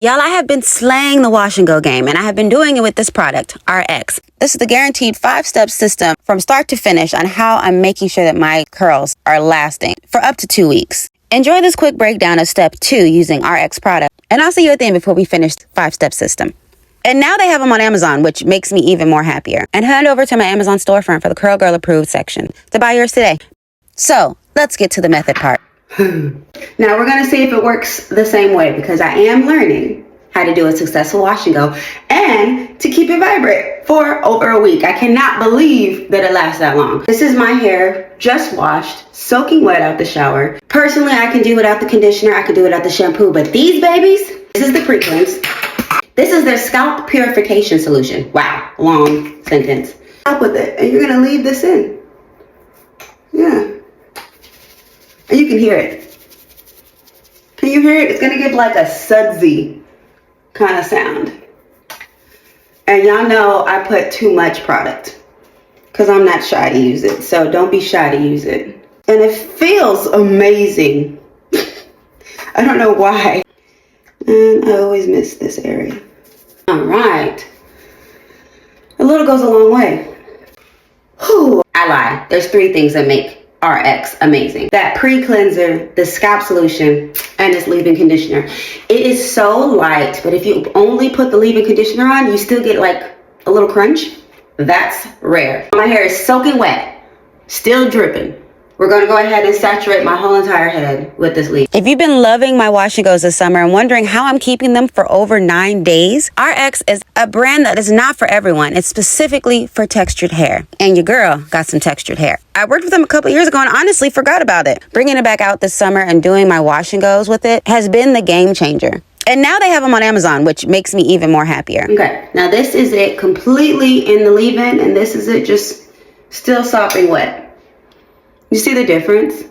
Y'all, I have been slaying the wash and go game, and I have been doing it with this product, OurX. This is the guaranteed 5-step system from start to finish on how I'm making sure that my curls are lasting for up to 2 weeks. Enjoy this quick breakdown of step 2 using OurX product, and I'll see you at the end before we finish the 5-step system. And now they have them on Amazon, which makes me even more happier. And head over to my Amazon storefront for the Curl Girl Approved section to buy yours today. So let's get to the method part. Now we're going to see if it works the same way, because I am learning how to do a successful wash and go and to keep it vibrant for over a week. I cannot believe that it lasts that long. This is my hair just washed, soaking wet out the shower. Personally, I can do without the conditioner. I can do without the shampoo, but these babies, this is the pre-cleanse. This is their scalp purification solution. Wow, long sentence. Up with it, and you're going to leave this in. Yeah. And you can hear it. Can you hear it? It's going to give like a sudsy kind of sound. And y'all know I put too much product because I'm not shy to use it. So don't be shy to use it. And it feels amazing. I don't know why. And I always miss this area. All right. A little goes a long way. Whew. I lie. There's 3 things that make OurX amazing. That pre-cleanser, the scalp solution, and this leave-in conditioner. It is so light, but if you only put the leave-in conditioner on, you still get like a little crunch. That's rare. My hair is soaking wet, still dripping. We're going to go ahead and saturate my whole entire head with this leave. If you've been loving my wash and goes this summer and wondering how I'm keeping them for over 9 days, OurX is a brand that is not for everyone. It's specifically for textured hair. And your girl got some textured hair. I worked with them a couple years ago and honestly forgot about it. Bringing it back out this summer and doing my wash and goes with it has been the game changer. And now they have them on Amazon, which makes me even more happier. Okay, now this is it completely in the leave-in, and this is it just still sopping wet. You see the difference?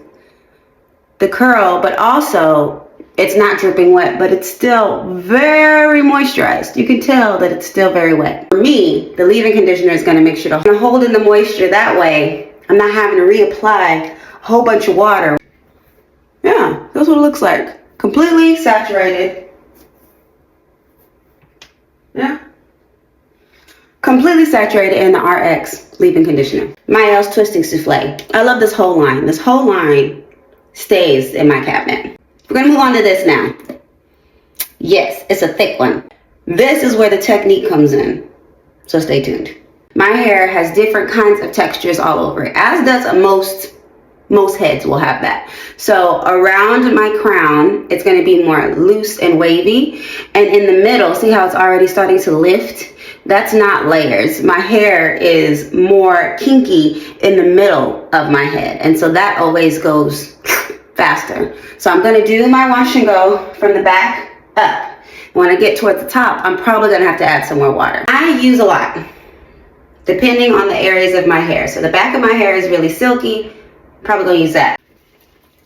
The curl, but also it's not dripping wet, but it's still very moisturized. You can tell that it's still very wet. For me, the leave-in conditioner is going to make sure to hold in the moisture. That way, I'm not having to reapply a whole bunch of water. Yeah, that's what it looks like. Completely saturated. Yeah. Completely saturated in the OurX leave-in conditioner. Miles Twisting Souffle. I love this whole line. This whole line stays in my cabinet. We're gonna move on to this now. Yes, it's a thick one. This is where the technique comes in, so stay tuned. My hair has different kinds of textures all over it, as does most heads will have that. So around my crown, it's gonna be more loose and wavy, and in the middle, see how it's already starting to lift? That's not layers. My hair is more kinky in the middle of my head, and so that always goes faster. So I'm gonna do my wash and go from the back up. When I get towards the top, I'm probably gonna have to add some more water. I use a lot, depending on the areas of my hair. So the back of my hair is really silky, probably gonna use that.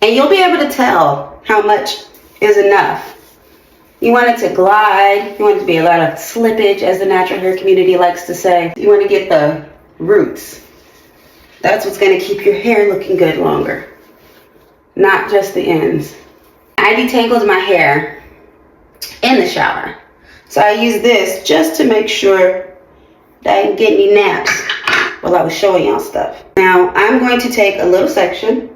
And you'll be able to tell how much is enough. You want it to glide. You want it to be a lot of slippage, as the natural hair community likes to say. You want to get the roots. That's what's going to keep your hair looking good longer, not just the ends. I detangled my hair in the shower. So I use this just to make sure that I didn't get any naps while I was showing y'all stuff. Now I'm going to take a little section,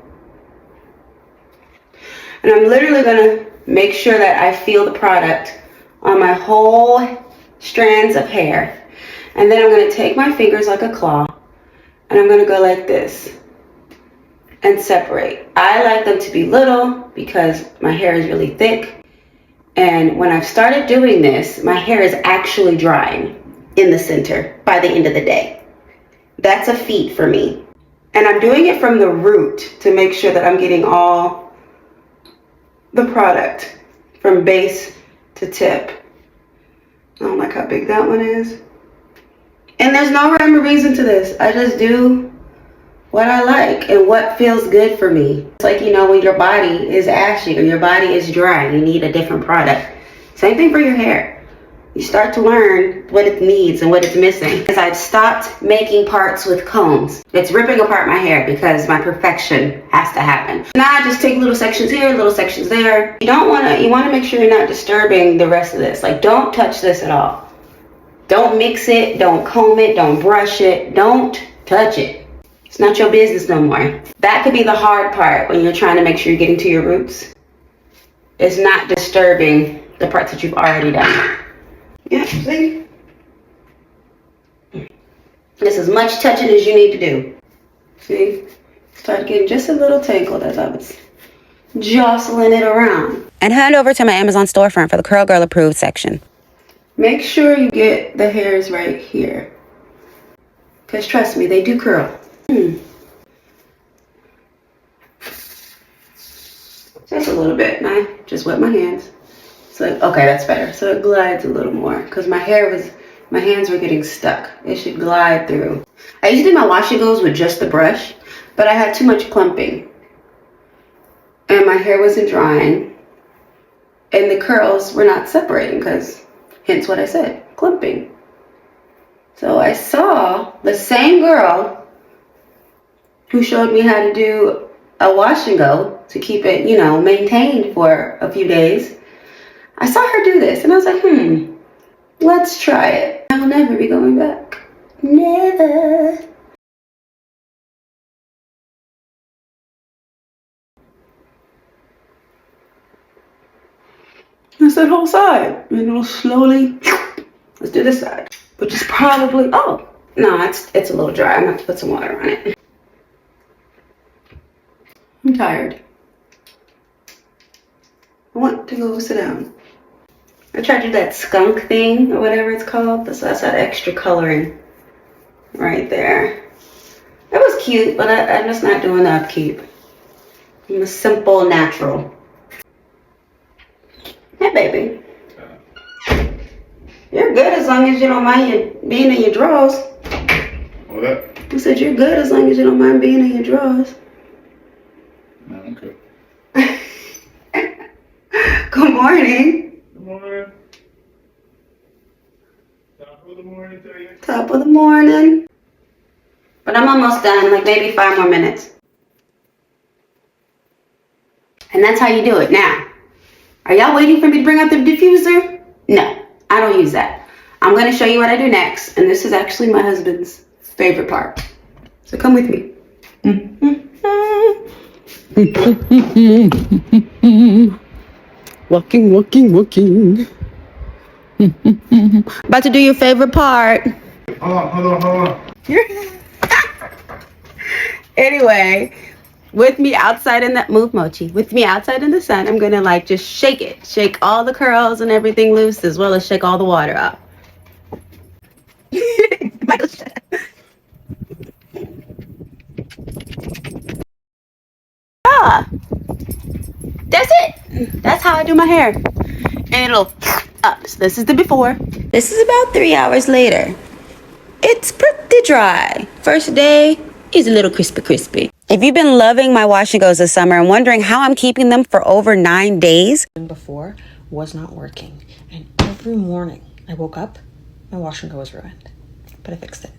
and I'm literally going to make sure that I feel the product on my whole strands of hair. And then I'm going to take my fingers like a claw, and I'm going to go like this and separate. I like them to be little because my hair is really thick. And when I've started doing this, my hair is actually drying in the center by the end of the day. That's a feat for me. And I'm doing it from the root to make sure that I'm getting all the product from base to tip. I don't like how big that one is. And there's no rhyme or reason to this. I just do what I like and what feels good for me. It's like, you know, when your body is ashy or your body is dry, you need a different product. Same thing for your hair. you start to learn what it needs and what it's missing. Because I've stopped making parts with combs. It's ripping apart my hair because my perfection has to happen. Now I just take little sections here, little sections there. You want to make sure you're not disturbing the rest of this. Like, don't touch this at all. Don't mix it, don't comb it, don't brush it, don't touch it. It's not your business no more. That could be the hard part when you're trying to make sure you're getting to your roots. It's not disturbing the parts that you've already done. Yeah, see? This is as much touching as you need to do. See? Start getting just a little tangled as I was jostling it around. And head over to my Amazon storefront for the Curl Girl Approved section. Make sure you get the hairs right here. Because trust me, they do curl. Just a little bit. And I just wet my hands. So, okay, that's better. So it glides a little more. Because my hands were getting stuck. It should glide through. I usually do my wash and goes with just the brush. But I had too much clumping. And my hair wasn't drying. And the curls were not separating because, hence what I said, clumping. So I saw the same girl who showed me how to do a wash and go to keep it, you know, maintained for a few days. I saw her do this and I was like, let's try it. I'll never be going back. Never. That's that whole side. And it'll slowly, let's do this side. Which is probably, oh, no, it's a little dry. I'm gonna have to put some water on it. I'm tired. I want to go sit down. I tried to do that skunk thing or whatever it's called. That's that extra coloring right there. It was cute, but I'm just not doing the upkeep. I'm a simple natural. Hey, baby. You're good as long as you don't mind being in your drawers. What that? I said you're good as long as you don't mind being in your drawers. No, okay. Good morning. Good morning. Top of the morning to you. Top of the morning. But I'm almost done, like maybe 5 more minutes. And that's how you do it. Now, are y'all waiting for me to bring out the diffuser? No, I don't use that. I'm going to show you what I do next. And this is actually my husband's favorite part. So come with me. Walking. About to do your favorite part. Hold on. Anyway, with me outside in that with me outside in the sun, I'm gonna like just shake it. Shake all the curls and everything loose, as well as shake all the water up. Michael, shut up. That's it. That's how I do my hair. And it'll up. So this is the before. This is about 3 hours later. It's pretty dry. First day is a little crispy. If you've been loving my wash and goes this summer and wondering how I'm keeping them for over 9 days. Before was not working. And every morning I woke up, my wash and go was ruined. But I fixed it.